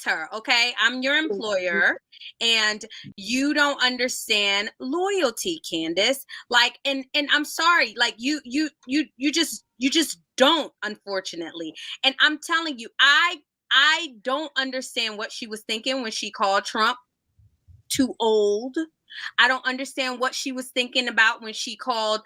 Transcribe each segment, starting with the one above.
her, okay? I'm your employer, and you don't understand loyalty, Candace. Like, and I'm sorry, like you just don't, unfortunately. And I'm telling you, I don't understand what she was thinking when she called Trump too old. I don't understand what she was thinking about when she called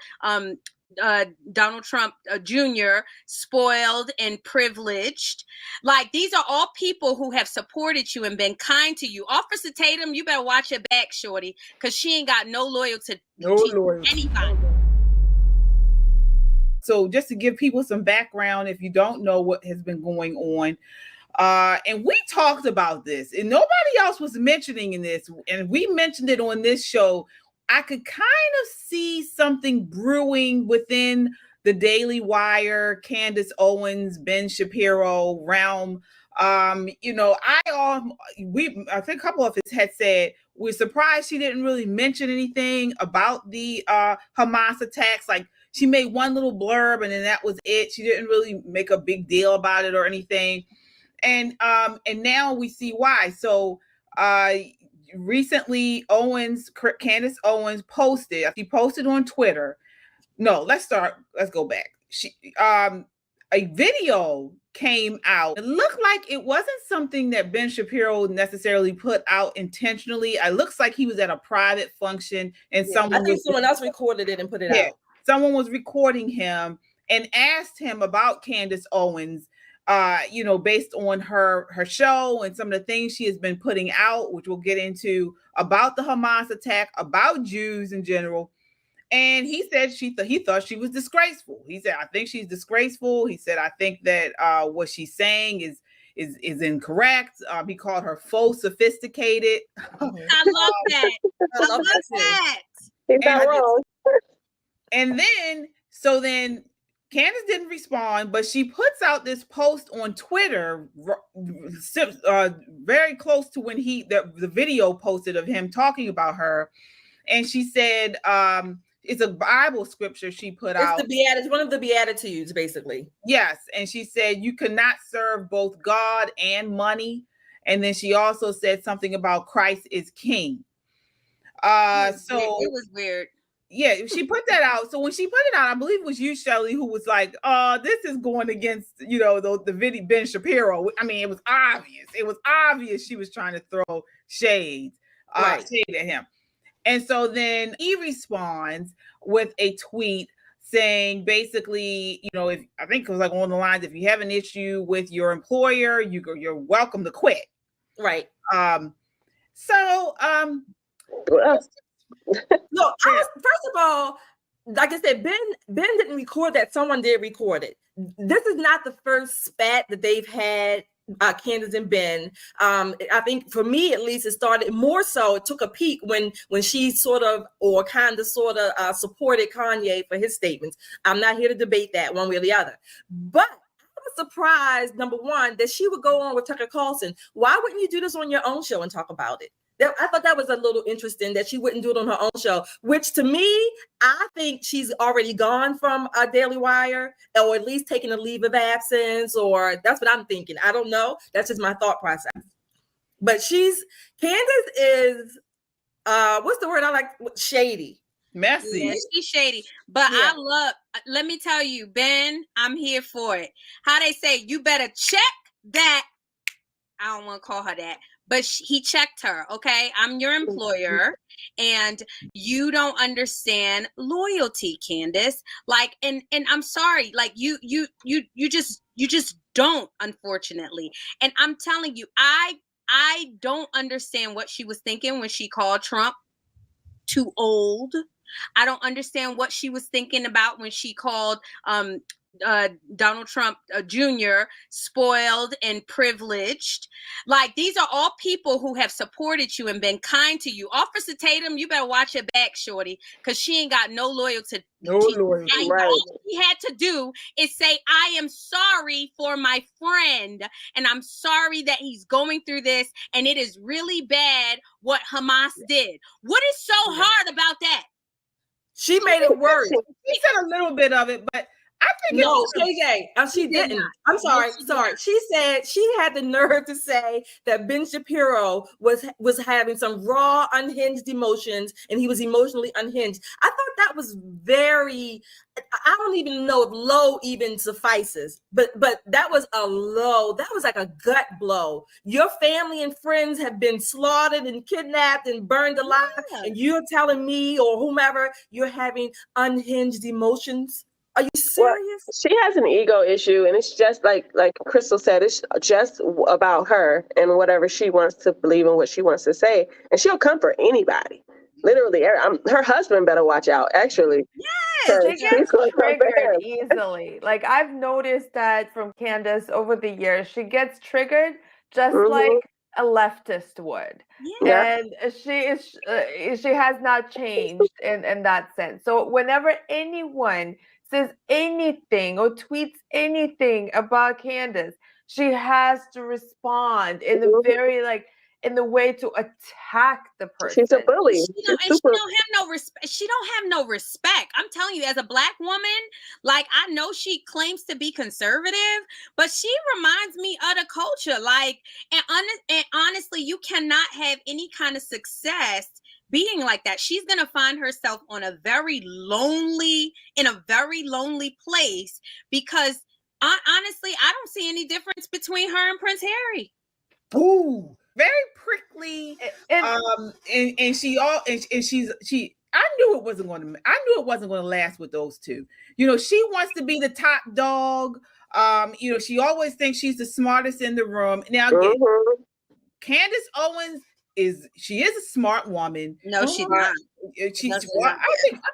Donald Trump Jr. spoiled and privileged. Like, these are all people who have supported you and been kind to you. Officer Tatum, you better watch your back, shorty, because she ain't got no loyalty to anybody. So just to give people some background, if you don't know what has been going on, and we talked about this, and nobody else was mentioning in this, and we mentioned it on this show. I could kind of see something brewing within the Daily Wire, Candace Owens, Ben Shapiro realm. You know, I think a couple of us had said we're surprised she didn't really mention anything about the Hamas attacks. Like, she made one little blurb and then that was it. She didn't really make a big deal about it or anything. And now we see why. So recently, Candace Owens posted. She posted on Twitter. No, let's go back. A video came out. It looked like it wasn't something that Ben Shapiro necessarily put out intentionally. It looks like he was at a private function and someone else recorded it and put it out. Someone was recording him and asked him about Candace Owens, you know, based on her show and some of the things she has been putting out, which we'll get into, about the Hamas attack, about Jews in general. And he said he thought she was disgraceful. He said, I think she's disgraceful. He said, I think that what she's saying is incorrect. He called her faux sophisticated. I love that. I love that. He's not wrong. And then Candace didn't respond, but she puts out this post on Twitter very close to when the video posted of him talking about her. And she said, it's a Bible scripture she put out. It's one of the Beatitudes, basically. Yes. And she said, you cannot serve both God and money. And then she also said something about Christ is king. It was weird. Yeah, she put that out. So when she put it out, I believe it was you, Shelley, who was like, this is going against, you know, the video, Ben Shapiro. I mean, it was obvious. It was obvious she was trying to throw shade at him. And so then he responds with a tweet saying, basically, you know, if I think it was like on the lines, if you have an issue with your employer, you're welcome to quit. Right. No, first of all, like I said, Ben didn't record that. Someone did record it. This is not the first spat that they've had, Candace and Ben. I think for me, at least, it started more so. It took a peak when she supported Kanye for his statements. I'm not here to debate that one way or the other, but I was surprised, number one, that she would go on with Tucker Carlson. Why wouldn't you do this on your own show and talk about it? I thought that was a little interesting that she wouldn't do it on her own show, which to me, I think she's already gone from Daily Wire, or at least taking a leave of absence, or that's what I'm thinking. I don't know. That's just my thought process. But Candace is, what's the word I like? Shady. Messy. Yeah, she's shady. But yeah. Let me tell you, Ben, I'm here for it. How they say, you better check that. I don't want to call her that. But he checked her, okay? I'm your employer, and you don't understand loyalty, Candace. Like, and I'm sorry, like you just don't, unfortunately. And I'm telling you, I don't understand what she was thinking when she called Trump too old. I don't understand what she was thinking about when she called Donald Trump Jr. spoiled and privileged. Like, these are all people who have supported you and been kind to you. Officer Tatum, you better watch your back, shorty, because she ain't got no loyalty. Right. All she had to do is say, I am sorry for my friend, and I'm sorry that he's going through this, and it is really bad what Hamas did. What is so hard about that? She made it worse. She said a little bit of it, but I think No, it's KJ, she did didn't. not. I'm No, sorry, she did sorry. not. She said she had the nerve to say that Ben Shapiro was having some raw, unhinged emotions, and he was emotionally unhinged. I thought that was very. I don't even know if low even suffices, but that was a low. That was like a gut blow. Your family and friends have been slaughtered and kidnapped and burned alive, and you're telling me or whomever you're having unhinged emotions. Are you Well, serious? she has an ego issue, and it's just like Crystal said, it's just about her and whatever she wants to believe and what she wants to say, and she'll come for anybody. Literally, her husband better watch out. Actually, Yes, She she's gets going to come for triggered him. easily. Like I've noticed that from Candace over the years. She gets triggered just like a leftist would. yeah. Yeah. And she has not changed in that sense. So whenever anyone says anything or tweets anything about Candace, she has to respond in a very in the way to attack the person. She's a bully. She don't have no respect. She don't have no respect. I'm telling you, as a Black woman, like I know she claims to be conservative, but she reminds me of the culture. Like, and honestly, you cannot have any kind of success being like that. She's gonna find herself in a very lonely place because honestly, I don't see any difference between her and Prince Harry. Ooh, very prickly. And And she I knew it wasn't going to last with those two. You know, she wants to be the top dog. You know, she always thinks she's the smartest in the room. Now again, Candace Owens is a smart woman. No, she's not. I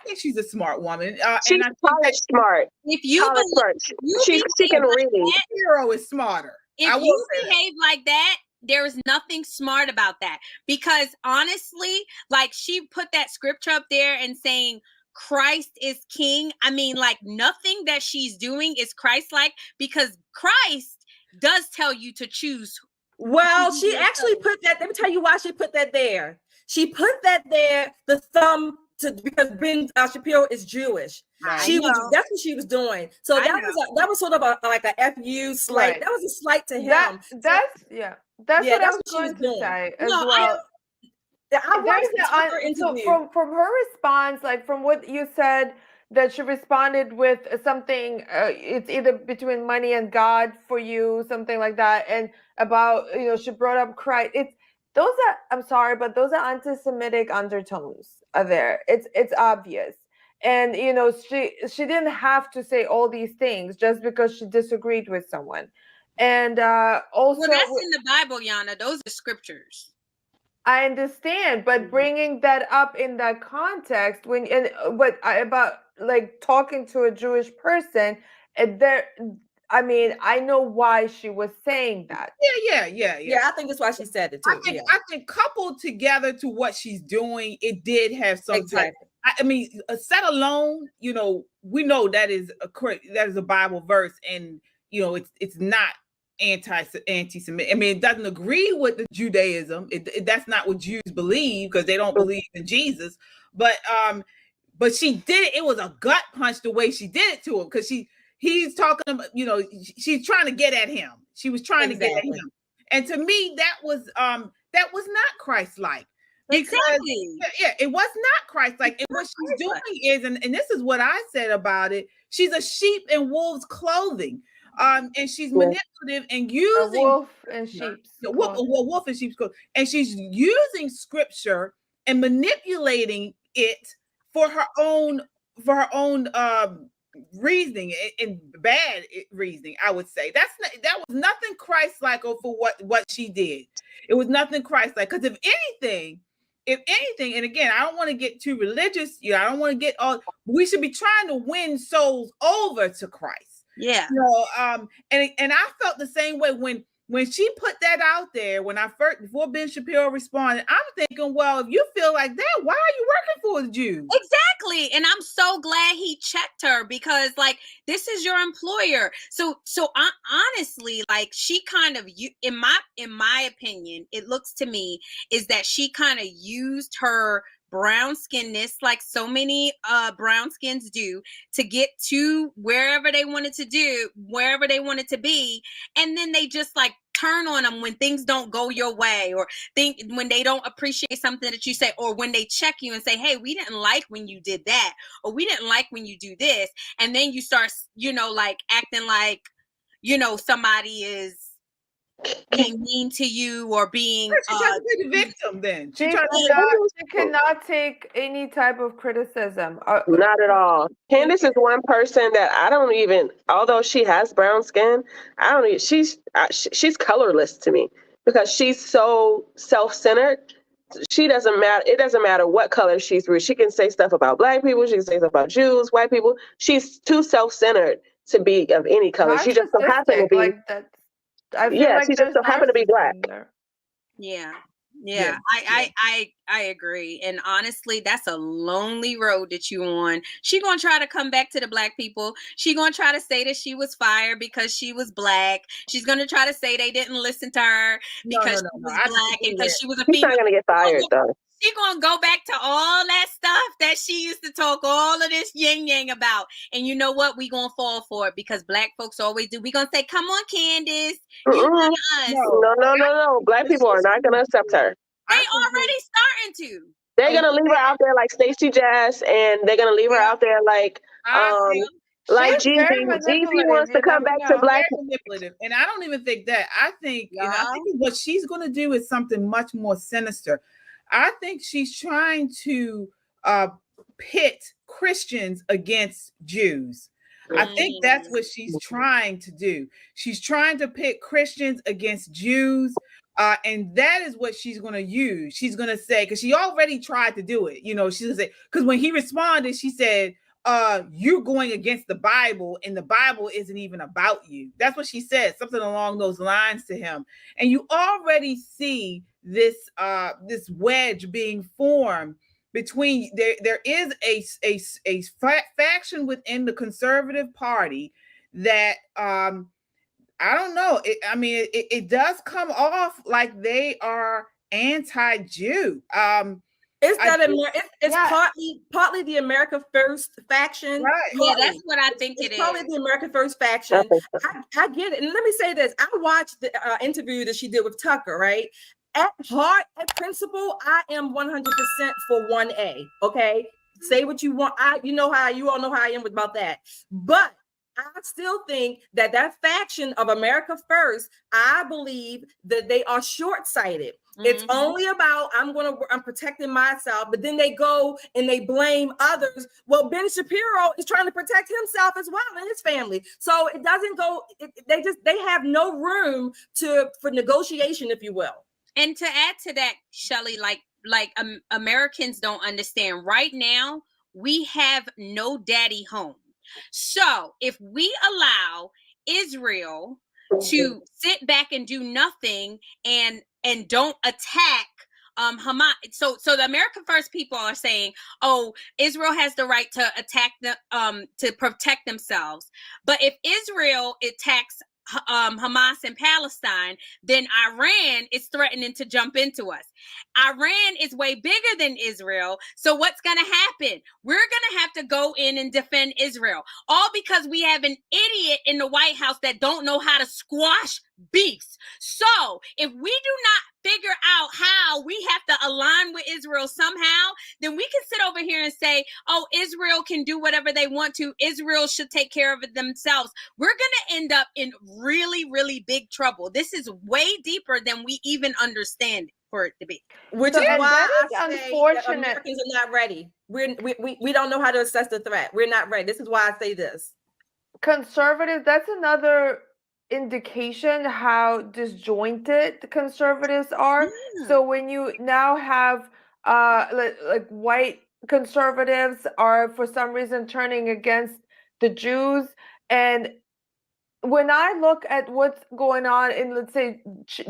think she's a smart woman. She's and I think college smart. If you College smart. She can read. Shapiro is smarter. If you behave like that, there is nothing smart about that. Because honestly, like she put that scripture up there and saying Christ is king. I mean, like nothing that she's doing is Christ-like because Christ does tell you to choose. Well, she actually put that. Let me tell you why she put that there. She put that there, the thumb because Ben Shapiro is Jewish. That's what she was doing. So that was sort of like a FU slight. Right. That was a slight to him. That's what I was going to say as well. I watched her interview. So from her response, like from what you said, that she responded with something. It's either between money and God for you, something like that, and about she brought up Christ. I'm sorry, but those are anti-Semitic undertones are there. It's obvious. And she didn't have to say all these things just because she disagreed with someone. And also, well, that's in the Bible, Yana. Those are scriptures. I understand, but bringing that up in that context about like talking to a Jewish person, I know why she was saying that. Yeah, I think that's why she said it too. I think coupled together to what she's doing, it did have some type. I mean, set alone, we know that is a Bible verse, and it's not anti-Semitic. I mean, it doesn't agree with the Judaism. That's not what Jews believe because they don't believe in Jesus. But she did it. It was a gut punch the way she did it to him because he's talking about, she's trying to get at him. She was trying to get at him. And to me, that was not Christ-like. Exactly. It was not Christ-like. And what she's doing is, and this is what I said about it, she's a sheep in wolves' clothing. And she's manipulative and using wolf in sheep's wolf in sheep's clothing. And she's using scripture and manipulating it for her own reasoning and bad reasoning. I would say that was nothing Christ-like for what she did. It was nothing Christ-like because if anything, and again, I don't want to get too religious. I don't want to get all. We should be trying to win souls over to Christ. Yeah. And I felt the same way when she put that out there. Before Ben Shapiro responded, I'm thinking, well, if you feel like that, why are you working for the Jews? Exactly. And I'm so glad he checked her because, like, this is your employer. So honestly, like, she kind of, in my opinion, it looks to me is that she kind of used her brown skinness like so many brown skins do to get to wherever they wanted to be, and then they just like turn on them when things don't go your way, or when they don't appreciate something that you say, or when they check you and say, hey, we didn't like when you did that, or we didn't like when you do this, and then you start, like acting like, somebody is being mean to you or being she tries to be the victim. Then She cannot take any type of criticism. Not at all. Candace is one person that I don't even, although she has brown skin, I don't even, she's colorless to me because she's so self-centered. She doesn't matter. It doesn't matter what color she's through. She can say stuff about Black people. She can say stuff about Jews, white people. She's too self-centered to be of any color. She just so happens to be. Like that. I feel like she just so happens to be Black. Yeah. I agree. And honestly, that's a lonely road that you on. She gonna try to come back to the Black people. She gonna try to say that she was fired because she was Black. She's gonna try to say they didn't listen to her because she was Black and because she was a female. She's not gonna get fired though. She gonna go back to all that stuff that she used to talk all of this yang about. And you know what? We gonna fall for it because Black folks always do. We gonna say, come on, Candace. You got us. No. Black people are not gonna accept her. They already starting to. They're gonna leave her out there like Stacey Jazz, and they're gonna leave her out there like Jeezy. Jeezy wants to come back to Black. Manipulative, and I don't even think that. I think what she's gonna do is something much more sinister. I think she's trying to pit Christians against Jews. I think that's what she's trying to do. She's trying to pit Christians against Jews. And that is what she's going to use. She's going to say, because she already tried to do it. She's going to say, because when he responded, she said, you're going against the Bible and the Bible isn't even about you. That's what she said, something along those lines to him. And you already see this wedge being formed between there is a faction within the conservative party that I don't know. It does come off like they are anti-Jew. It's partly the America First faction. Right. Yeah, that's what I think it is. Probably the America First faction. I get it. And let me say this. I watched the interview that she did with Tucker, right? At heart, at principle, I am 100% for 1A. Okay? Say what you want. you all know how I am about that. But I still think that faction of America First, I believe that they are short-sighted. It's only about I'm protecting myself, but then they go and they blame others. Well, Ben Shapiro is trying to protect himself as well and his family. So it doesn't go. They have no room for negotiation, if you will. And to add to that, Shelley, like Americans don't understand. Right now, we have no daddy home. So if we allow Israel to sit back and do nothing and don't attack Hamas, so the American First people are saying, oh, Israel has the right to attack to protect themselves. But if Israel attacks Hamas in Palestine, then Iran is threatening to jump into us. Iran is way bigger than Israel. So what's going to happen? We're going to have to go in and defend Israel, all because we have an idiot in the White House that don't know how to squash beefs. So if we do not figure out how we have to align with Israel somehow, then we can sit over here and say, oh, Israel can do whatever they want to. Israel should take care of it themselves. We're going to end up in really, really big trouble. This is way deeper than we even understand for it to be. Which is why I say unfortunate. Americans are not ready. We don't know how to assess the threat. We're not ready. This is why I say this. Conservatives, that's another indication how disjointed the conservatives are. So when you now have like white conservatives are for some reason turning against the Jews, and when I look at what's going on in, let's say,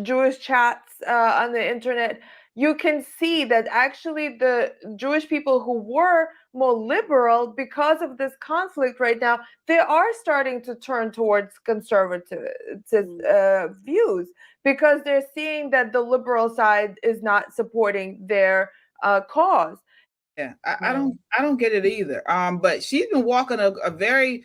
Jewish chats on the internet, you can see that actually the Jewish people who were more liberal, because of this conflict right now, they are starting to turn towards conservative views, because they're seeing that the liberal side is not supporting their cause. Yeah, I don't get it either. But she's been walking a very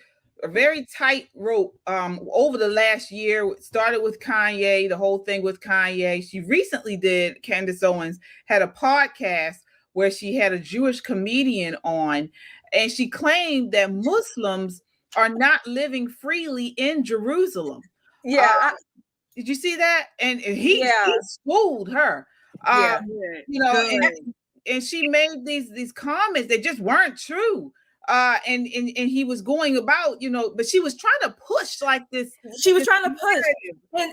tight rope over the last year. It started with Kanye, the whole thing with Kanye. She recently did, Candace Owens had a podcast where she had a Jewish comedian on, and she claimed that Muslims are not living freely in Jerusalem. Yeah. Did you see that? And he schooled her. And she made these comments that just weren't true. And he was going about, but she was trying to push like this. She was trying to push.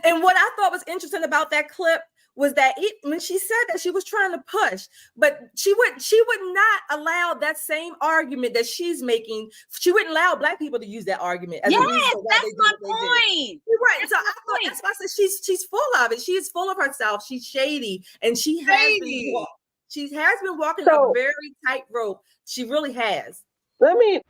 And what I thought was interesting about that clip was that when she said that, she was trying to push, but she would not allow that same argument that she's making. She wouldn't allow Black people to use that argument. Yes, that's my point. Right. So I thought that's why I said she's full of it. She is full of herself. She's shady, and she has been walking a very tight rope. She really has. Let me